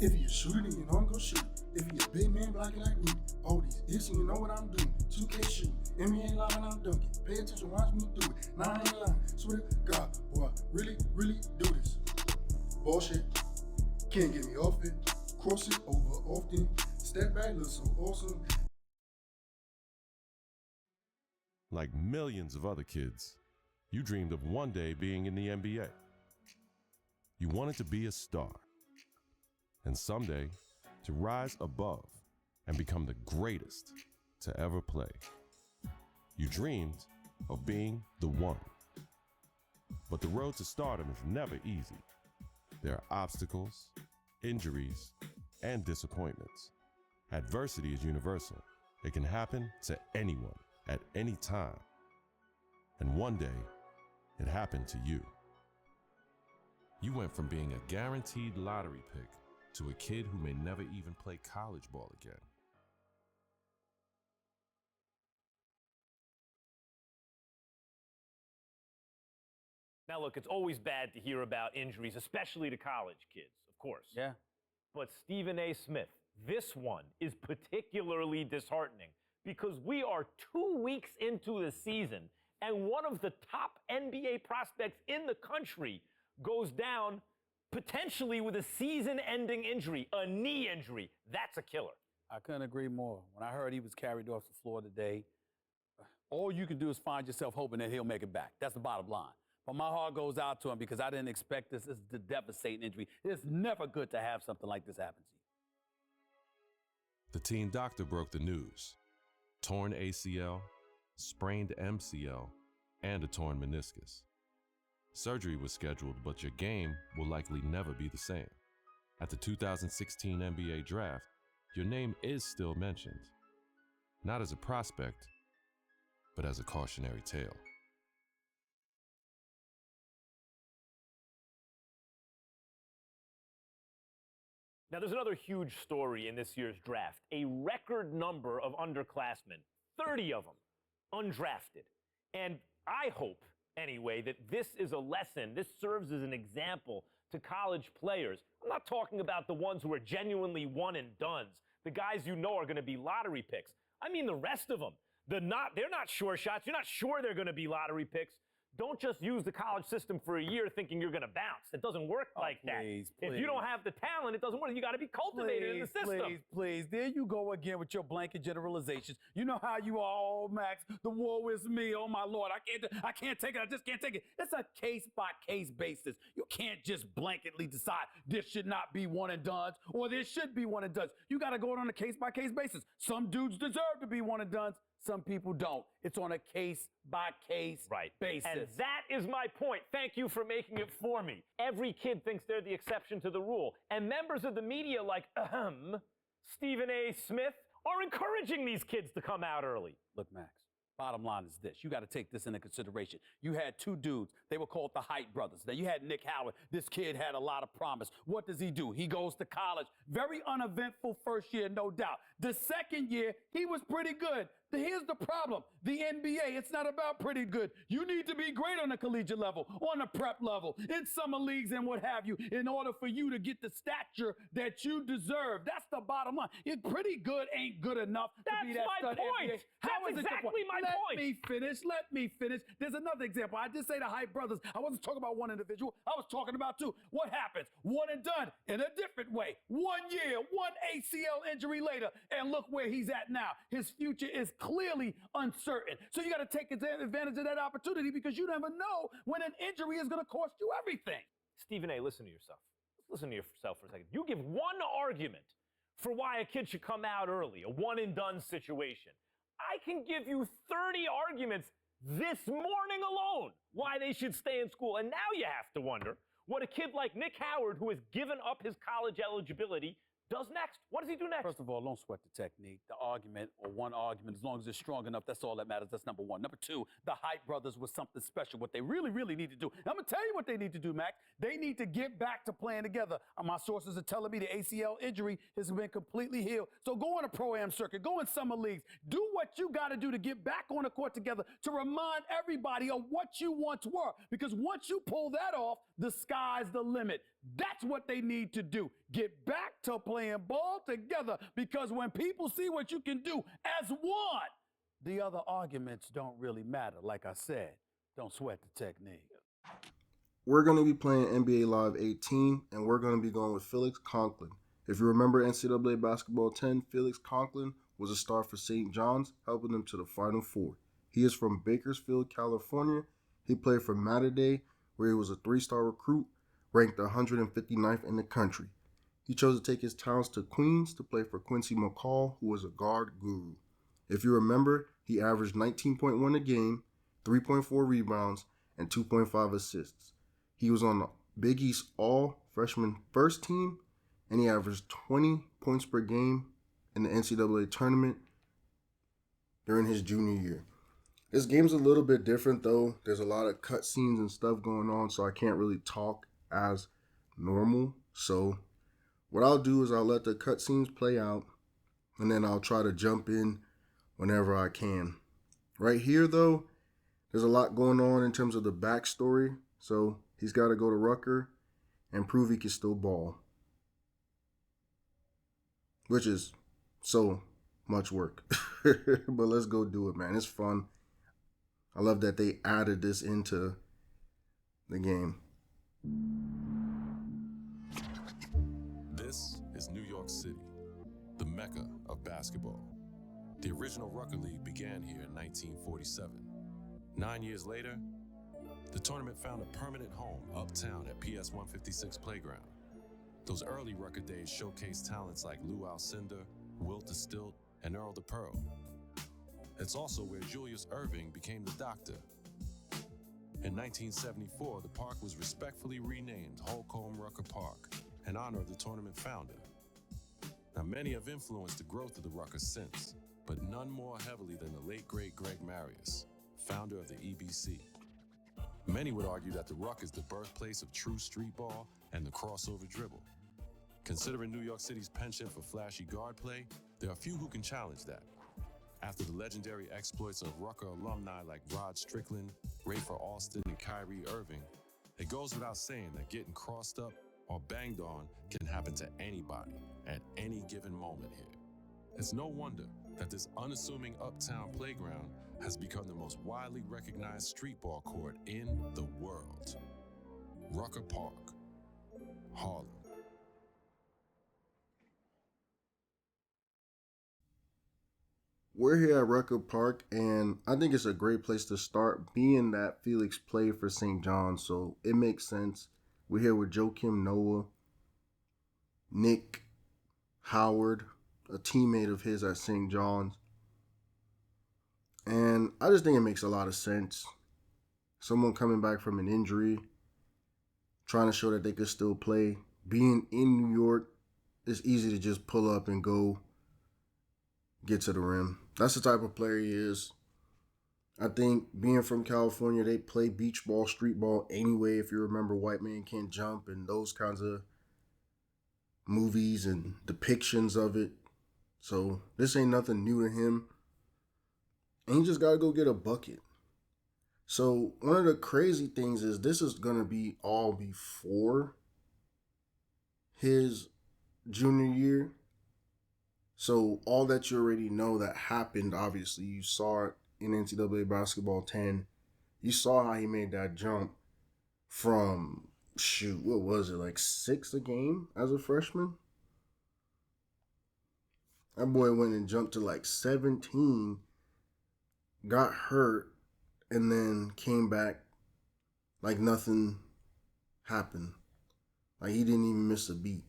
If you a shooter, then you know I'm gonna shoot. If you a big man blocking like Rudy, all these ifs and you know what I'm doing. 2K shooting, NBA live and I'm dunking. Pay attention, watch me do it. Nah, I ain't lying. Swear to God, boy, I really do this. Bullshit, can't get me off it. Cross it over often. Step back, look so awesome. Like millions of other kids, you dreamed of one day being in the NBA. You wanted to be a star, and someday to rise above and become the greatest to ever play. You dreamed of being the one. But the road to stardom is never easy. There are obstacles, injuries, and disappointments. Adversity is universal. It can happen to anyone at any time. And one day, it happened to you. You went from being a guaranteed lottery pick to a kid who may never even play college ball again. Now, look, it's always bad to hear about injuries, especially to college kids, of course. Yeah. But Stephen A. Smith, this one is particularly disheartening because we are 2 weeks into the season and one of the top NBA prospects in the country goes down potentially with a season-ending injury, a knee injury. That's a killer. I couldn't agree more. When I heard he was carried off the floor today, all you can do is find yourself hoping that he'll make it back. That's the bottom line. But my heart goes out to him because I didn't expect this. This is a devastating injury. It's never good to have something like this happen to you. The team doctor broke the news. Torn ACL, sprained MCL, and a torn meniscus. Surgery was scheduled, but your game will likely never be the same. At the 2016 NBA draft, your name is still mentioned. Not as a prospect, but as a cautionary tale. Now, there's another huge story in this year's draft. A record number of underclassmen, 30 of them, undrafted. And I hope, anyway, that this is a lesson, this serves as an example to college players. I'm not talking about the ones who are genuinely one and dones, the guys you know are going to be lottery picks. I mean the rest of them. They're not sure shots. You're not sure they're going to be lottery picks. Don't just use the college system for a year thinking you're going to bounce. It doesn't work like that. Please. If you don't have the talent, it doesn't work. You got to be cultivated in the system. Please. There you go again with your blanket generalizations. You know how you are, oh, Max, the woe is me. Oh, my Lord, I can't take it. I just can't take it. It's a case-by-case basis. You can't just blanketly decide this should not be one and dones or this should be one and dones. You got to go on a case-by-case basis. Some dudes deserve to be one and dones. Some people don't. It's on a case-by-case basis. And that is my point. Thank you for making it for me. Every kid thinks they're the exception to the rule. And members of the media like, Stephen A. Smith, are encouraging these kids to come out early. Look, Max, bottom line is this. You got to take this into consideration. You had two dudes. They were called the Height brothers. Now, you had Nick Howard. This kid had a lot of promise. What does he do? He goes to college. Very uneventful first year, no doubt. The second year, he was pretty good. Here's the problem. The NBA, it's not about pretty good. You need to be great on the collegiate level, on the prep level, in summer leagues and what have you, in order for you to get the stature that you deserve. That's the bottom line. It's pretty good ain't good enough to be that stud NBA. That's exactly my point. Let me finish. There's another example. I did say the Height brothers. I wasn't talking about one individual. I was talking about two. What happens? One and done in a different way. 1 year, one ACL injury later, and look where he's at now. His future is clearly uncertain. So you got to take advantage of that opportunity because you never know when an injury is going to cost you everything. Stephen A., listen to yourself. Listen to yourself for a second. You give one argument for why a kid should come out early, a one-and-done situation. I can give you 30 arguments this morning alone why they should stay in school. And now you have to wonder what a kid like Nick Howard, who has given up his college eligibility, does next. What does he do next? First of all, don't sweat the technique. The argument, or one argument, as long as it's strong enough, that's all that matters. That's number one. Number two, the Height brothers was something special. What they really, really need to do. I'm going to tell you what they need to do, Mac. They need to get back to playing together. My sources are telling me the ACL injury has been completely healed. So go on a pro-am circuit. Go in summer leagues. Do what you got to do to get back on the court together to remind everybody of what you once were. Because once you pull that off, the sky's the limit. That's what they need to do. Get back to playing ball together, because when people see what you can do as one, the other arguments don't really matter. Like I said, don't sweat the technique. We're going to be playing NBA Live 18, and we're going to be going with Felix Conklin. If you remember NCAA Basketball 10, Felix Conklin was a star for St. John's, helping them to the Final Four. He is from Bakersfield, California. He played for Mater Dei, where he was a 3-star recruit, ranked 159th in the country. He chose to take his talents to Queens to play for Quincy McCall, who was a guard guru. If you remember, he averaged 19.1 a game, 3.4 rebounds, and 2.5 assists. He was on the Big East All-Freshman First Team, and he averaged 20 points per game in the NCAA tournament during his junior year. This game's a little bit different, though. There's a lot of cutscenes and stuff going on, so I can't really talk as normal. So what I'll do is I'll let the cutscenes play out, and then I'll try to jump in whenever I can. Right here, though, there's a lot going on in terms of the backstory. So he's got to go to Rucker and prove he can still ball, which is so much work. But let's go do it, man. It's fun. I love that they added this into the game. This is New York City, the mecca of basketball. The original Rucker League began here in 1947. 9 years later, the tournament found a permanent home uptown at PS 156 Playground. Those early Rucker days showcased talents like Lou Alcindor, Wilt the Stilt, and Earl the Pearl. It's also where Julius Erving became the Doctor. In 1974, the park was respectfully renamed Holcomb Rucker Park in honor of the tournament founder. Now, many have influenced the growth of the Rucker since, but none more heavily than the late great Greg Marius, founder of the EBC. Many would argue that the Ruck is the birthplace of true street ball and the crossover dribble. Considering New York City's penchant for flashy guard play, there are few who can challenge that. After the legendary exploits of Rucker alumni like Rod Strickland, Rafer Alston, and Kyrie Irving, it goes without saying that getting crossed up or banged on can happen to anybody at any given moment here. It's no wonder that this unassuming uptown playground has become the most widely recognized street ball court in the world. Rucker Park, Harlem. We're here at Rucker Park, and I think it's a great place to start, being that Felix played for St. John's, so it makes sense. We're here with Joakim Noah, Nick Howard, a teammate of his at St. John's. And I just think it makes a lot of sense. Someone coming back from an injury, trying to show that they could still play. Being in New York, it's easy to just pull up and go get to the rim. That's the type of player he is. I think being from California, they play beach ball, street ball anyway. If you remember White Man Can't Jump and those kinds of movies and depictions of it. So this ain't nothing new to him. And he just got to go get a bucket. So one of the crazy things is this is going to be all before his junior year. So all that you already know that happened, obviously, you saw it in NCAA Basketball 10. You saw how he made that jump from, what was it, like 6 a game as a freshman? That boy went and jumped to like 17, got hurt, and then came back like nothing happened. Like he didn't even miss a beat.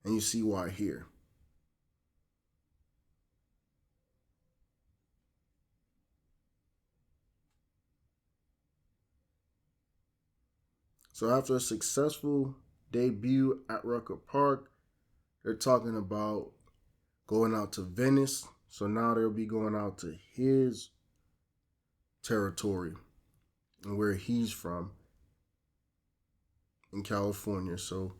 And you see why here. So after a successful debut at Rucker Park, they're talking about going out to Venice. So now they'll be going out to his territory and where he's from in California. So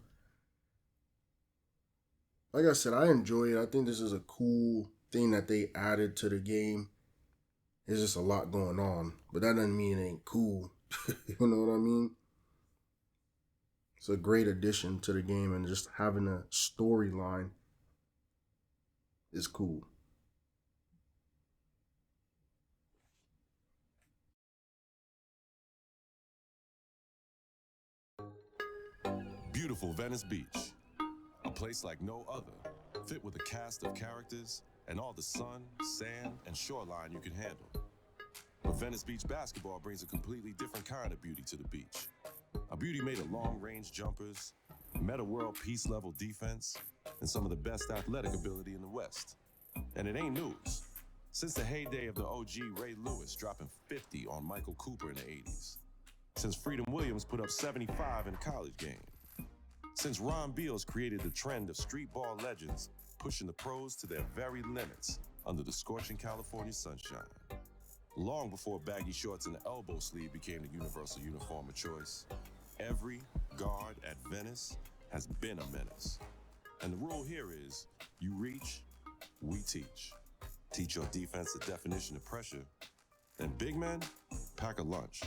like I said, I enjoy it. I think this is a cool thing that they added to the game. There's just a lot going on, but that doesn't mean it ain't cool. You know what I mean? It's a great addition to the game, and just having a storyline is cool. Beautiful Venice Beach, a place like no other, fit with a cast of characters and all the sun, sand, and shoreline you can handle. But Venice Beach basketball brings a completely different kind of beauty to the beach. A beauty made of long-range jumpers, meta-world peace-level defense, and some of the best athletic ability in the West. And it ain't news. Since the heyday of the OG Ray Lewis dropping 50 on Michael Cooper in the 80s. Since Freedom Williams put up 75 in a college game. Since Ron Beals created the trend of street ball legends pushing the pros to their very limits under the scorching California sunshine. Long before baggy shorts and the elbow sleeve became the universal uniform of choice, every guard at Venice has been a menace. And the rule here is, you reach, we teach. Teach your defense the definition of pressure, and big men, pack a lunch.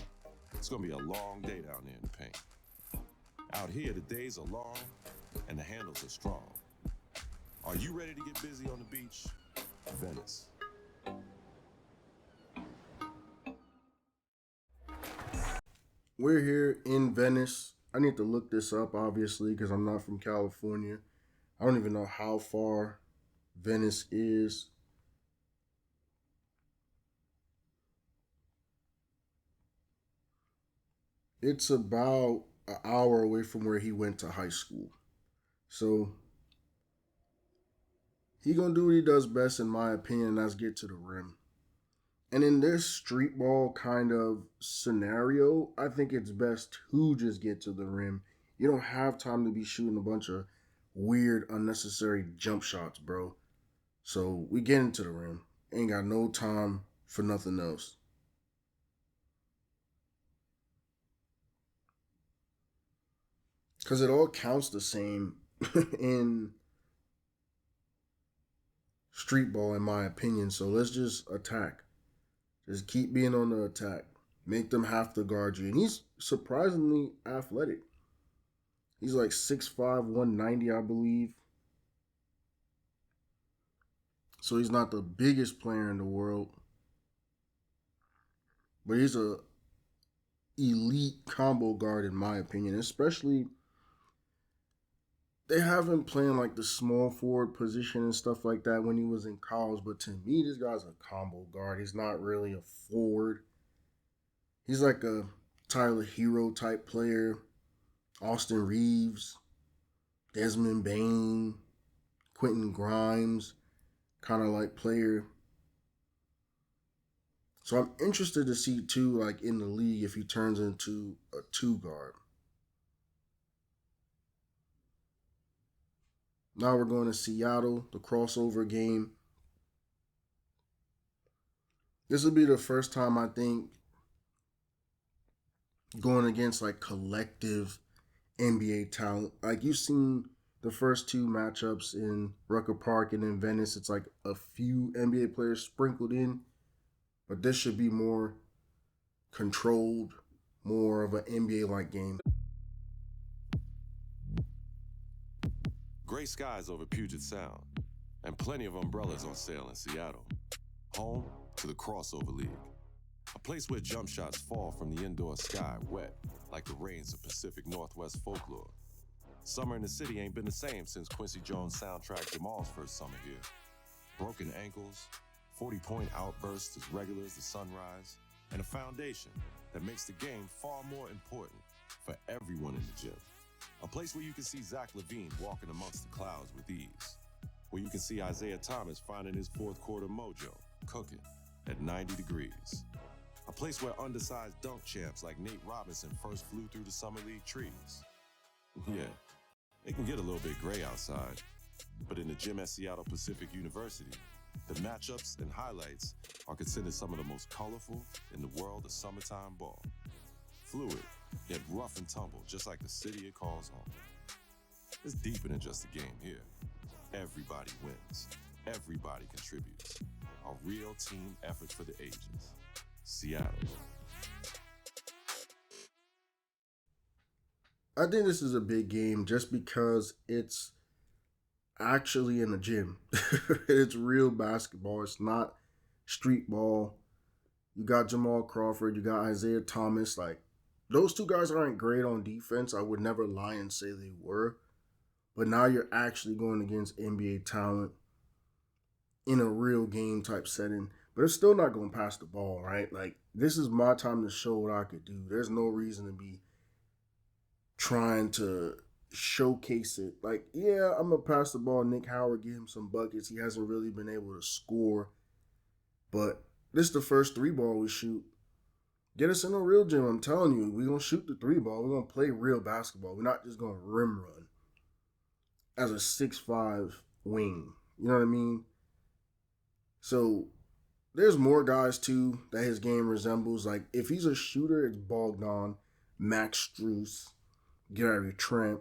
It's gonna be a long day down there in the paint. Out here, the days are long, and the handles are strong. Are you ready to get busy on the beach? Venice. We're here in Venice. I need to look this up, obviously, because I'm not from California. I don't even know how far Venice is. It's about an hour away from where he went to high school. So he gonna do what he does best, in my opinion, and that's get to the rim. And in this street ball kind of scenario, I think it's best to just get to the rim. You don't have time to be shooting a bunch of weird, unnecessary jump shots, bro. So we get into the rim. Ain't got no time for nothing else. Because it all counts the same in street ball, in my opinion. So let's just attack. Just keep being on the attack. Make them have to guard you. And he's surprisingly athletic. He's like 6'5", 190, I believe. So he's not the biggest player in the world. But he's a elite combo guard, in my opinion. Especially, they have him playing like the small forward position and stuff like that when he was in college. But to me, this guy's a combo guard. He's not really a forward. He's like a Tyler Hero type player. Austin Reeves, Desmond Bain, Quentin Grimes, kind of like player. So I'm interested to see too, like in the league, if he turns into a 2 guard. Now we're going to Seattle, the crossover game. This will be the first time, I think, going against like collective NBA talent. Like you've seen the first 2 matchups in Rucker Park and in Venice. It's like a few NBA players sprinkled in. But this should be more controlled, more of an NBA-like game. Gray skies over Puget Sound, and plenty of umbrellas on sale in Seattle. Home to the Crossover League, a place where jump shots fall from the indoor sky wet like the rains of Pacific Northwest folklore. Summer in the city ain't been the same since Quincy Jones' soundtrack Jamal's first summer here. Broken ankles, 40-point outbursts as regular as the sunrise, and a foundation that makes the game far more important for everyone in the gym. A place where you can see Zach LaVine walking amongst the clouds with ease. Where you can see Isaiah Thomas finding his fourth quarter mojo, cooking at 90 degrees. A place where undersized dunk champs like Nate Robinson first flew through the Summer League trees. Yeah, it can get a little bit gray outside, but in the gym at Seattle Pacific University, the matchups and highlights are considered some of the most colorful in the world of summertime ball. Fluid, yet rough and tumble, just like the city it calls home. It's deeper than just a game here. Everybody wins. Everybody contributes. A real team effort for the ages. Seattle. I think this is a big game just because it's actually in a gym. It's real basketball. It's not street ball. You got Jamal Crawford. You got Isaiah Thomas. Like, those two guys aren't great on defense. I would never lie and say they were. But now you're actually going against NBA talent in a real game type setting. But it's still not going to pass the ball, right? Like, this is my time to show what I could do. There's no reason to be trying to showcase it. Like, yeah, I'm going to pass the ball. Nick Howard, give him some buckets. He hasn't really been able to score. But this is the first 3-ball we shoot. Get us in a real gym. I'm telling you, we're going to shoot the 3-ball. We're going to play real basketball. We're not just going to rim run as a 6'5" wing. You know what I mean? So there's more guys, too, that his game resembles. Like, if he's a shooter, it's Bogdan, Max Strus, Gary Trent.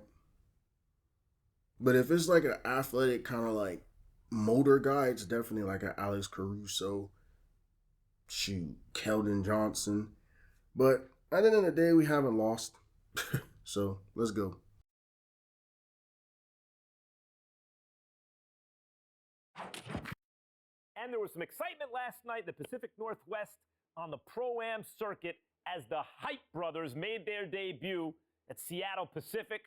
But if it's like an athletic kind of like motor guy, it's definitely like an Alex Caruso, Keldon Johnson. But at the end of the day, we haven't lost. So let's go. And there was some excitement last night in the Pacific Northwest on the Pro-Am circuit as the Hype Brothers made their debut at Seattle Pacific.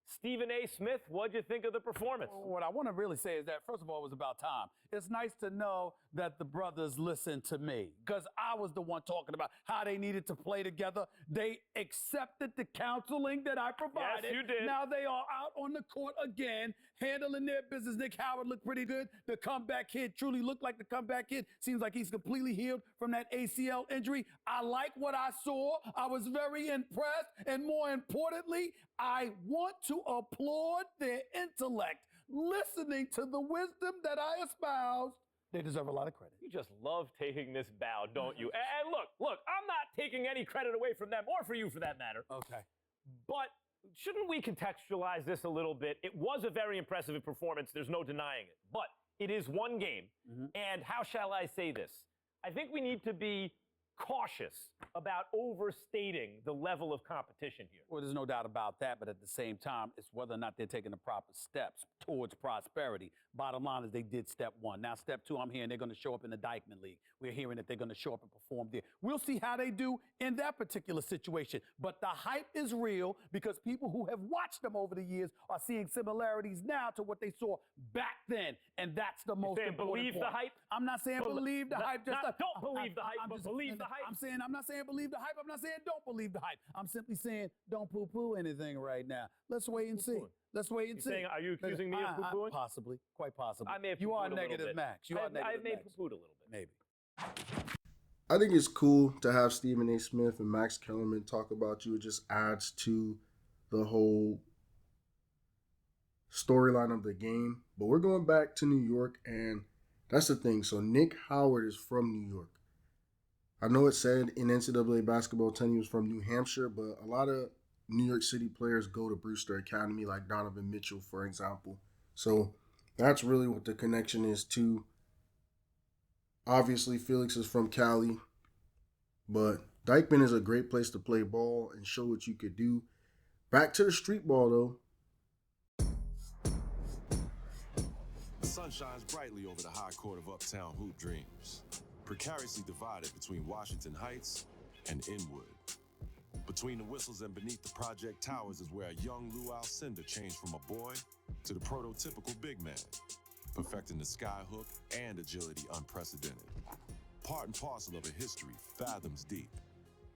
Stephen A. Smith, what'd you think of the performance? What I want to really say is that, first of all, it was about time. It's nice to know that the brothers listened to me, because I was the one talking about how they needed to play together. They accepted the counseling that I provided. Yes, you did. Now they are out on the court again, handling their business. Nick Howard looked pretty good. The comeback kid truly looked like the comeback kid. Seems like he's completely healed from that ACL injury. I like what I saw. I was very impressed. And more importantly, I want to applaud their intellect. Listening to the wisdom that I espouse, they deserve a lot of credit. You just love taking this bow, don't you? And look, I'm not taking any credit away from them, or for you for that matter. Okay. But shouldn't we contextualize this a little bit? It was a very impressive performance. There's no denying it. But it is one game. And how shall I say this? I think we need to be cautious about overstating the level of competition here. Well, there's no doubt about that, but at the same time, it's whether or not they're taking the proper steps towards prosperity. Bottom line is they did step one. Now, step two, I'm hearing they're going to show up in the Dykeman League. We're hearing that they're going to show up and perform there. We'll see how they do in that particular situation. But the hype is real because people who have watched them over the years are seeing similarities now to what they saw back then. And that's the most important believe point. the hype? I'm not saying believe the hype. Don't believe the hype, but believe the hype. I'm not saying believe the hype. I'm not saying don't believe the hype. I'm simply saying don't poo-poo anything right now. Let's wait and see. Let's wait and see. Saying, are you accusing me of poo-pooing? Possibly, quite possibly. I may have you are poo-pooed a little negative, bit. Max. You are negative, I may have Max. poo-pooed a little bit. Maybe. I think it's cool to have Stephen A. Smith and Max Kellerman talk about you. It just adds to the whole storyline of the game. But we're going back to New York, and that's the thing. So Nick Howard is from New York. I know it said in NCAA basketball 10 he was from New Hampshire, but a lot of New York City players go to Brewster Academy, like Donovan Mitchell, for example. So that's really what the connection is too. Obviously, Felix is from Cali, but Dykeman is a great place to play ball and show what you could do. Back to the street ball, though. The sun shines brightly over the high court of Uptown Hoop Dreams, precariously divided between Washington Heights and Inwood. Between the whistles and beneath the project towers is where a young Lou Alcindor changed from a boy to the prototypical big man, perfecting the skyhook and agility unprecedented. Part and parcel of a history fathoms deep,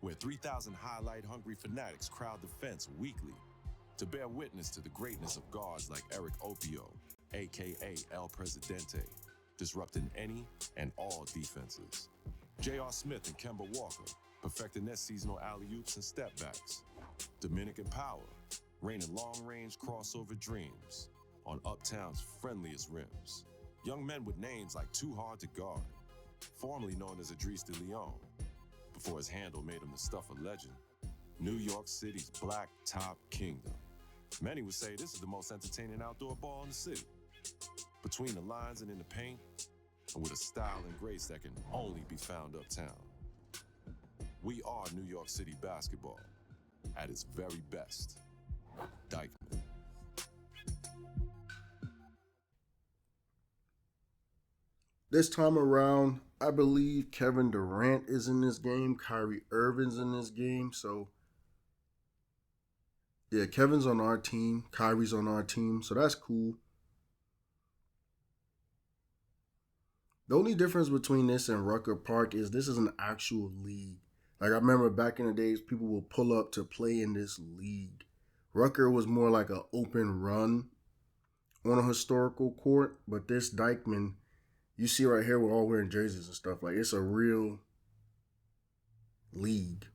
where 3,000 highlight-hungry fanatics crowd the fence weekly to bear witness to the greatness of guards like Eric Opio, a.k.a. El Presidente, disrupting any and all defenses. J.R. Smith and Kemba Walker, perfecting their seasonal alley-oops and step-backs. Dominican Power, raining long-range crossover dreams on Uptown's friendliest rims. Young men with names like Too Hard to Guard, formerly known as Idris de Leon, before his handle made him the stuff of legend. New York City's Black Top Kingdom. Many would say this is the most entertaining outdoor ball in the city. Between the lines and in the paint, and with a style and grace that can only be found uptown. We are New York City basketball at its very best. Dykeman. This time around, I believe Kevin Durant is in this game. Kyrie Irving's in this game. So, yeah, Kevin's on our team. Kyrie's on our team. So that's cool. The only difference between this and Rucker Park is this is an actual league. Like, I remember back in the days, people would pull up to play in this league. Rucker was more like an open run on a historical court, but this Dykeman, you see right here, we're all wearing jerseys and stuff. Like, it's a real league.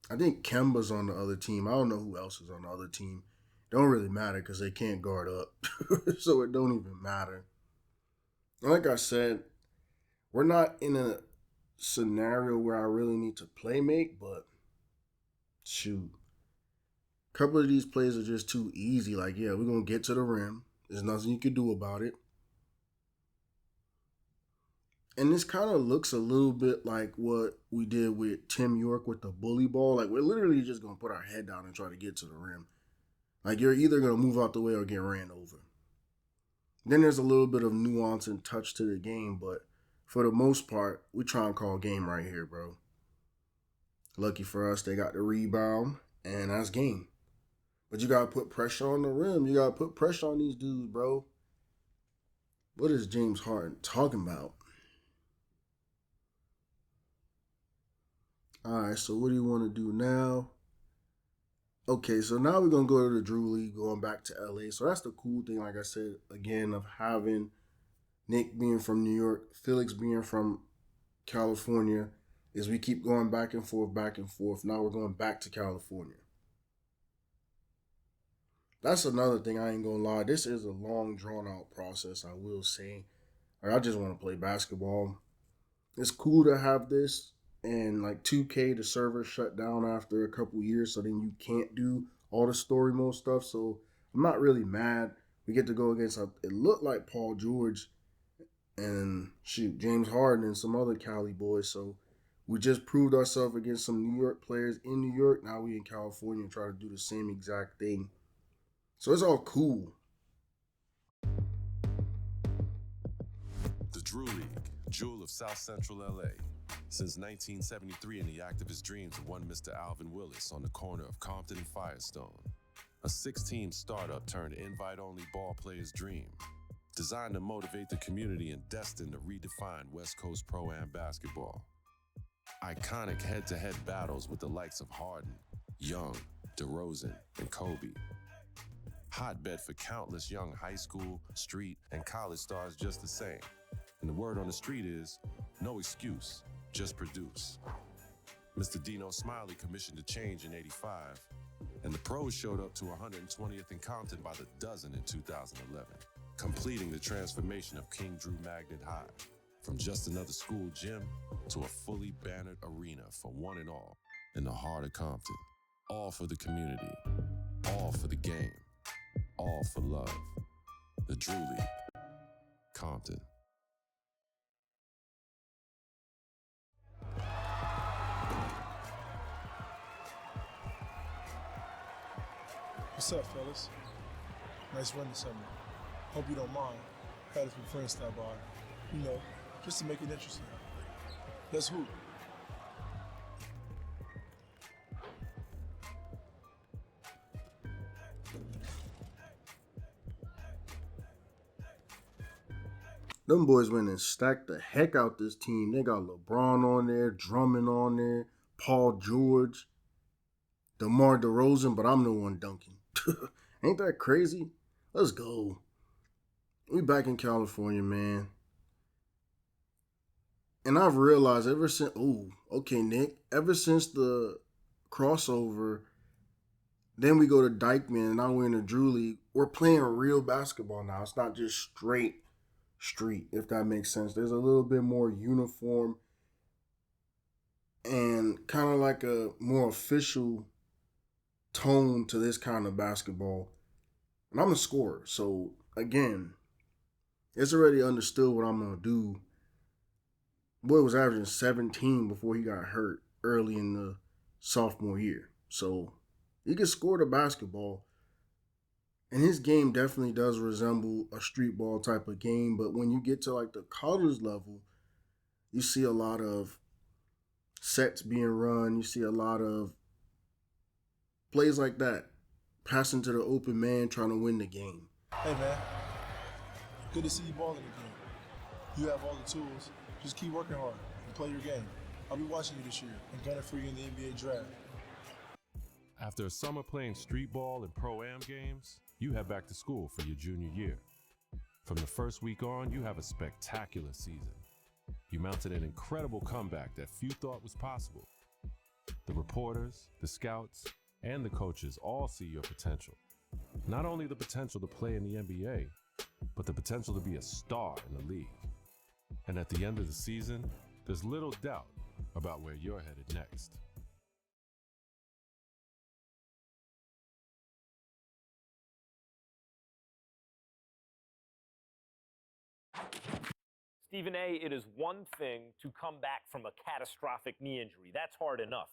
I think Kemba's on the other team. I don't know who else is on the other team. Don't really matter because they can't guard up. So it don't even matter. Like I said, we're not in a scenario where I really need to play make, but shoot. A couple of these plays are just too easy. Like, yeah, we're going to get to the rim. There's nothing you can do about it. And this kind of looks a little bit like what we did with Tim York with the bully ball. Like, we're literally just going to put our head down and try to get to the rim. Like, you're either going to move out the way or get ran over. Then there's a little bit of nuance and touch to the game, but for the most part, we try and call game right here, bro. Lucky for us, they got the rebound, and that's game. But you got to put pressure on the rim. You got to put pressure on these dudes, bro. What is James Harden talking about? All right, so what do you want to do now? Okay, so now we're going to go to the Drew League, going back to LA. So that's the cool thing, like I said, again, of having Nick being from New York, Felix being from California, is we keep going back and forth, back and forth. Now we're going back to California. That's another thing, I ain't going to lie. This is a long, drawn-out process, I will say. I just want to play basketball. It's cool to have this. And like 2K, the server shut down after a couple years, so then you can't do all the story mode stuff. So I'm not really mad. We get to go against, it looked like Paul George and James Harden and some other Cali boys. So we just proved ourselves against some New York players in New York. Now we in California try to do the same exact thing. So it's all cool. The Drew League, jewel of South Central LA. Since 1973 in the activist dreams of one Mr. Alvin Willis on the corner of Compton and Firestone. A 6-team startup turned invite-only ball player's dream. Designed to motivate the community and destined to redefine West Coast Pro-Am basketball. Iconic head-to-head battles with the likes of Harden, Young, DeRozan, and Kobe. Hotbed for countless young high school, street, and college stars just the same. And the word on the street is, no excuse, just produce. Mr. Dino Smiley commissioned a change in '85, and the pros showed up to 120th and Compton by the dozen in 2011, completing the transformation of King Drew Magnet High, from just another school gym to a fully bannered arena for one and all in the heart of Compton. All for the community, all for the game, all for love. The Drew League, Compton. What's up, fellas? Nice run this summer. Hope you don't mind. Had a few friends stop by. You know, just to make it interesting. Let's hoop. Them boys went and stacked the heck out this team. They got LeBron on there, Drummond on there, Paul George, DeMar DeRozan, but I'm the one dunking. Ain't that crazy? Let's go. We back in California, man. And I've realized ever since, Nick, ever since the crossover, then we go to Dykeman, and now we're in the Drew League. We're playing real basketball now. It's not just straight street, if that makes sense. There's a little bit more uniform and kind of like a more official tone to this kind of basketball. And I'm a scorer, so again, it's already understood what I'm going to do. Boy was averaging 17 before he got hurt early in the sophomore year. So He can score the basketball. And his game definitely does resemble a street ball type of game. But when you get to like the college level, you see a lot of sets being run. You see a lot of plays like that, passing to the open man, trying to win the game. Hey, man. Good to see you balling again. You have all the tools. Just keep working hard and play your game. I'll be watching you this year and gunning for you in the NBA draft. After a summer playing street ball and pro-am games, you head back to school for your junior year. From the first week on, you have a spectacular season. You mounted an incredible comeback that few thought was possible. The reporters, the scouts, and the coaches all see your potential. Not only the potential to play in the NBA, but the potential to be a star in the league. And at the end of the season, there's little doubt about where you're headed next. Stephen A., it is one thing to come back from a catastrophic knee injury. That's hard enough.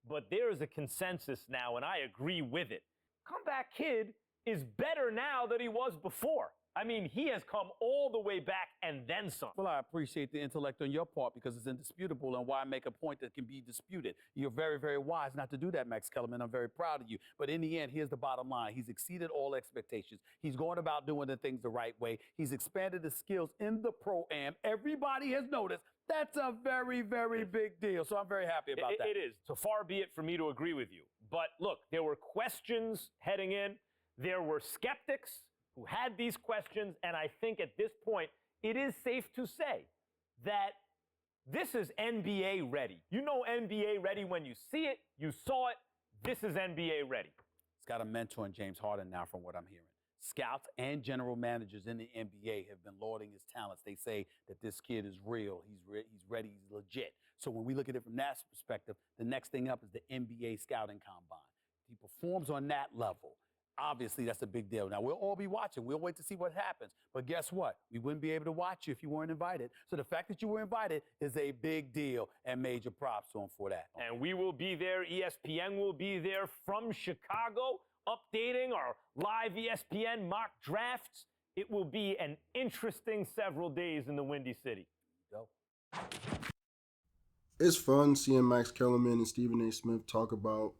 But there is a consensus now, and I agree with it. Comeback Kid is better now than he was before. I mean, he has come all the way back and then some. Well, I appreciate the intellect on your part because it's indisputable, and why make a point that can be disputed. You're very, very wise not to do that, Max Kellerman. I'm very proud of you. But in the end, here's the bottom line. He's exceeded all expectations. He's going about doing the things the right way. He's expanded his skills in the pro-am. Everybody has noticed. That's a very, very big deal. So I'm very happy about that. It is. So far be it for me to agree with you. But look, there were questions heading in. There were skeptics who had these questions, and I think at this point, it is safe to say that this is NBA ready. You know NBA ready when you see it, you saw it, this is NBA ready. He's got a mentor in James Harden now, from what I'm hearing. Scouts and general managers in the NBA have been lauding his talents. They say that this kid is real, he's ready, he's legit. So when we look at it from that perspective, the next thing up is the NBA scouting combine. He performs on that level. Obviously, that's a big deal. Now, we'll all be watching. We'll wait to see what happens. But guess what? We wouldn't be able to watch you if you weren't invited. So the fact that you were invited is a big deal, and major props to him for that. And we will be there. ESPN will be there from Chicago, updating our live ESPN mock drafts. It will be an interesting several days in the Windy City. Go. It's fun seeing Max Kellerman and Stephen A. Smith talk about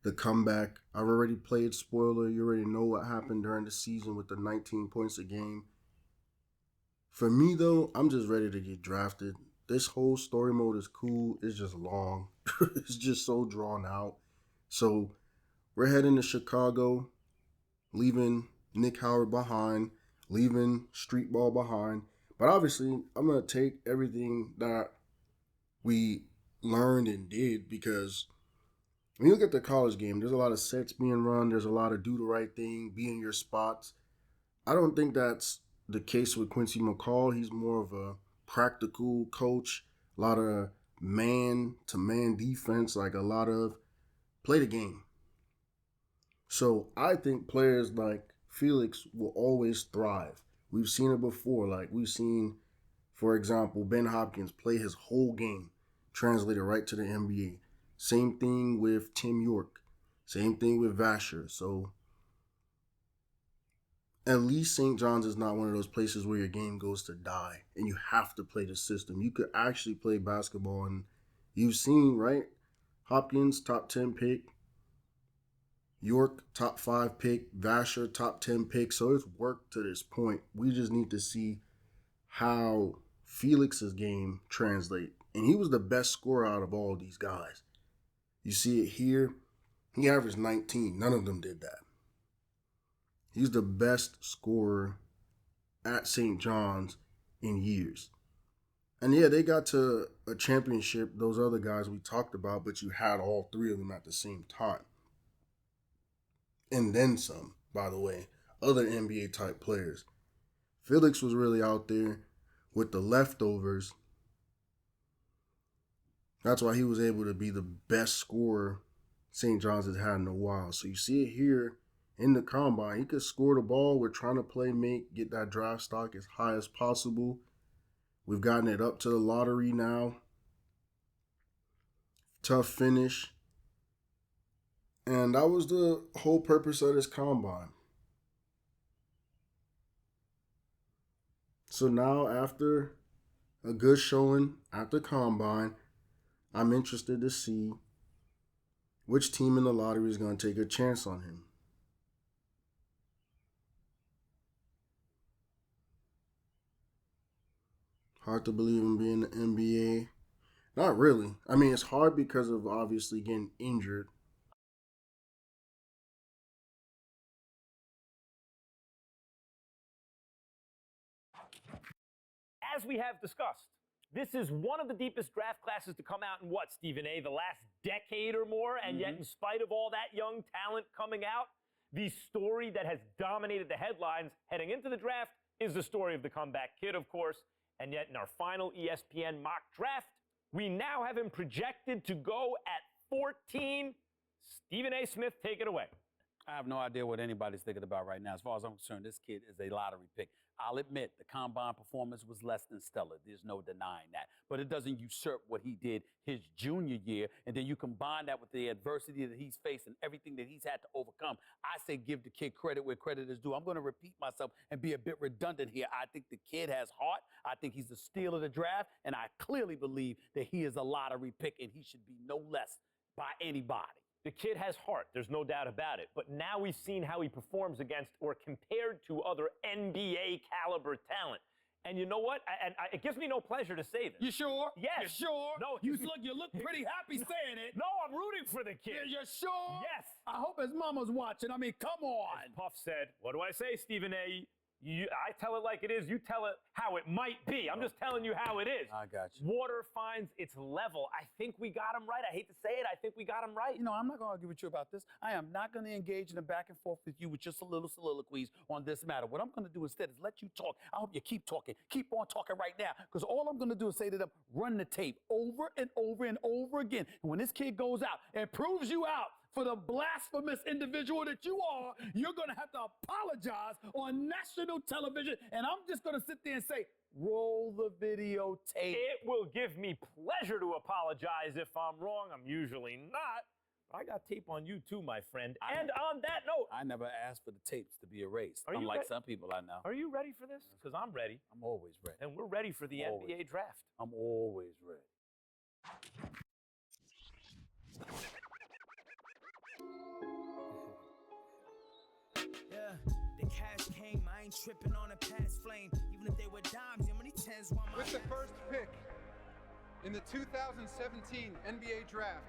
the comeback. I've already played spoiler. You already know what happened during the season with the 19 points a game. For me, though, I'm just ready to get drafted. This whole story mode is cool. It's just long. It's just so drawn out. So we're heading to Chicago, leaving Nick Howard behind, leaving street ball behind. But obviously, I'm going to take everything that we learned and did, because when you look at the college game, there's a lot of sets being run. There's a lot of do the right thing, be in your spots. I don't think that's the case with Quincy McCall. He's more of a practical coach, a lot of man-to-man defense, like a lot of play the game. So I think players like Felix will always thrive. We've seen it before. Like we've seen, for example, Ben Hopkins play his whole game, translated right to the NBA. Same thing with Tim York. Same thing with Vasher. So at least St. John's is not one of those places where your game goes to die and you have to play the system. You could actually play basketball, and you've seen, right? Hopkins, top 10 pick. York, top 5 pick. Vasher, top 10 pick. So it's worked to this point. We just need to see how Felix's game translates. And he was the best scorer out of all these guys. You see it here. He averaged 19. None of them did that. He's the best scorer at St. John's in years. And yeah, they got to a championship, those other guys we talked about, but you had all three of them at the same time. And then some, by the way, other NBA type players. Felix was really out there with the leftovers. That's why he was able to be the best scorer St. John's has had in a while. So you see it here in the combine. He could score the ball. We're trying to play make, get that draft stock as high as possible. We've gotten it up to the lottery now. Tough finish. And that was the whole purpose of this combine. So now, after a good showing at the combine, I'm interested to see which team in the lottery is going to take a chance on him. Hard to believe him being in the NBA. Not really. I mean, it's hard because of obviously getting injured. As we have discussed, this is one of the deepest draft classes to come out in what, Stephen A., the last decade or more? And yet, in spite of all that young talent coming out, the story that has dominated the headlines heading into the draft is the story of the comeback kid, of course. And yet, in our final ESPN mock draft, we now have him projected to go at 14. Stephen A. Smith, take it away. I have no idea what anybody's thinking about right now. As far as I'm concerned, this kid is a lottery pick. I'll admit the combine performance was less than stellar. There's no denying that. But it doesn't usurp what he did his junior year. And then you combine that with the adversity that he's faced and everything that he's had to overcome. I say give the kid credit where credit is due. I'm going to repeat myself and be a bit redundant here. I think the kid has heart. I think he's the steal of the draft. And I clearly believe that he is a lottery pick and he should be no less by anybody. The kid has heart, there's no doubt about it. But now we've seen how he performs against or compared to other NBA caliber talent. And you know what? It gives me no pleasure to say this. You sure? Yes. You sure? No. You look pretty happy saying it. No, I'm rooting for the kid. You're sure? Yes. I hope his mama's watching. I mean, come on. As Puff said, what do I say, Stephen A.? I tell it like it is. You tell it how it might be. I'm just telling you how it is. I got you. Water finds its level. I think we got him right. I hate to say it. I think we got him right. You know, I'm not going to argue with you about this. I am not going to engage in a back and forth with you with just a little soliloquies on this matter. What I'm going to do instead is let you talk. I hope you keep talking. Keep on talking right now. Because all I'm going to do is say to them, run the tape over and over and over again. And when this kid goes out and proves you out, for the blasphemous individual that you are, you're going to have to apologize on national television. And I'm just going to sit there and say, roll the videotape. It will give me pleasure to apologize if I'm wrong. I'm usually not. I got tape on you too, my friend. And on that note, I never asked for the tapes to be erased. Are you unlike some people I know. Are you ready for this? Because I'm ready. I'm always ready. And we're ready for the NBA draft. I'm always ready. Yeah, the cash came, I ain't tripping on a past flame. Even if they were dimes, how many tens want my With the first pick in the 2017 NBA Draft,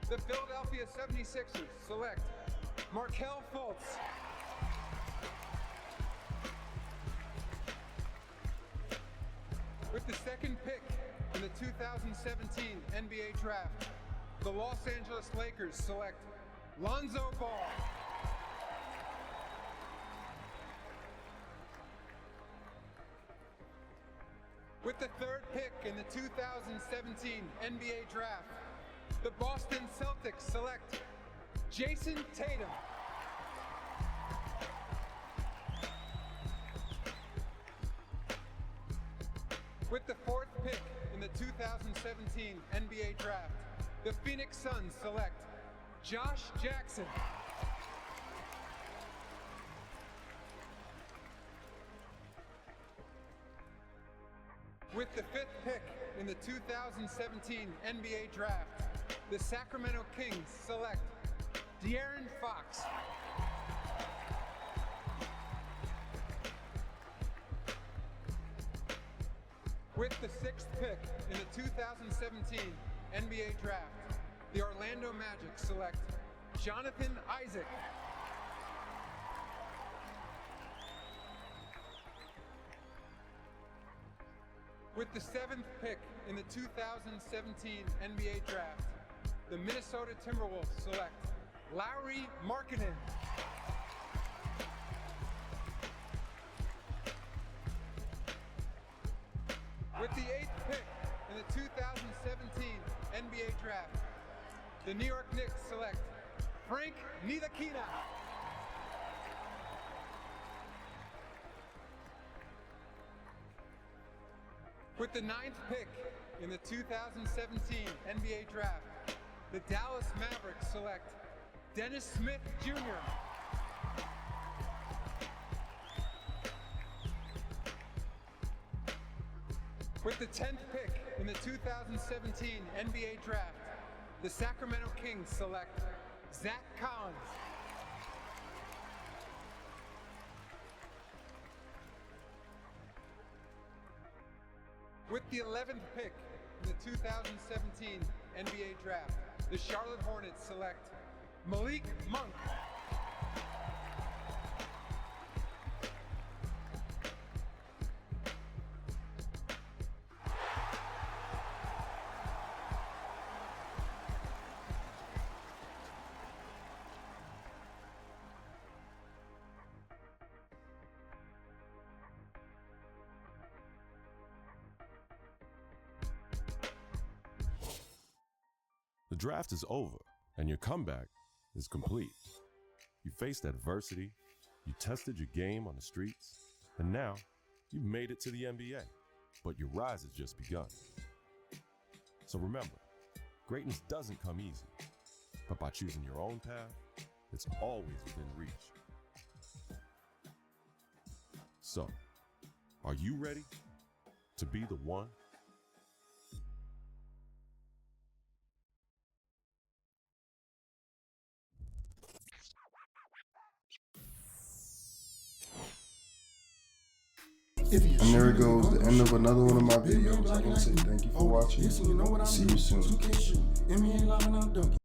the Philadelphia 76ers select Markelle Fultz. With the second pick in the 2017 NBA Draft, the Los Angeles Lakers select Lonzo Ball. With the third pick in the 2017 NBA Draft, the Boston Celtics select Jason Tatum. With the fourth pick in the 2017 NBA Draft, the Phoenix Suns select Josh Jackson. With the fifth pick in the 2017 NBA Draft, the Sacramento Kings select De'Aaron Fox. With the sixth pick in the 2017 NBA Draft, the Orlando Magic select Jonathan Isaac. With the seventh pick in the 2017 NBA Draft, the Minnesota Timberwolves select Lauri Markkanen. With the eighth pick in the 2017 NBA Draft, the New York Knicks select Frank Ntilikina. With the ninth pick in the 2017 NBA Draft, the Dallas Mavericks select Dennis Smith Jr. With the 10th pick in the 2017 NBA Draft, the Sacramento Kings select Zach Collins. With the 11th pick in the 2017 NBA Draft, the Charlotte Hornets select Malik Monk. The draft is over, and your comeback is complete. You faced adversity, you tested your game on the streets, and now you've made it to the NBA. But your rise has just begun. So remember, greatness doesn't come easy, but by choosing your own path, it's always within reach. So, are you ready to be the one? And there it goes, the end of another one of my videos. I want to say thank you for watching. See you soon.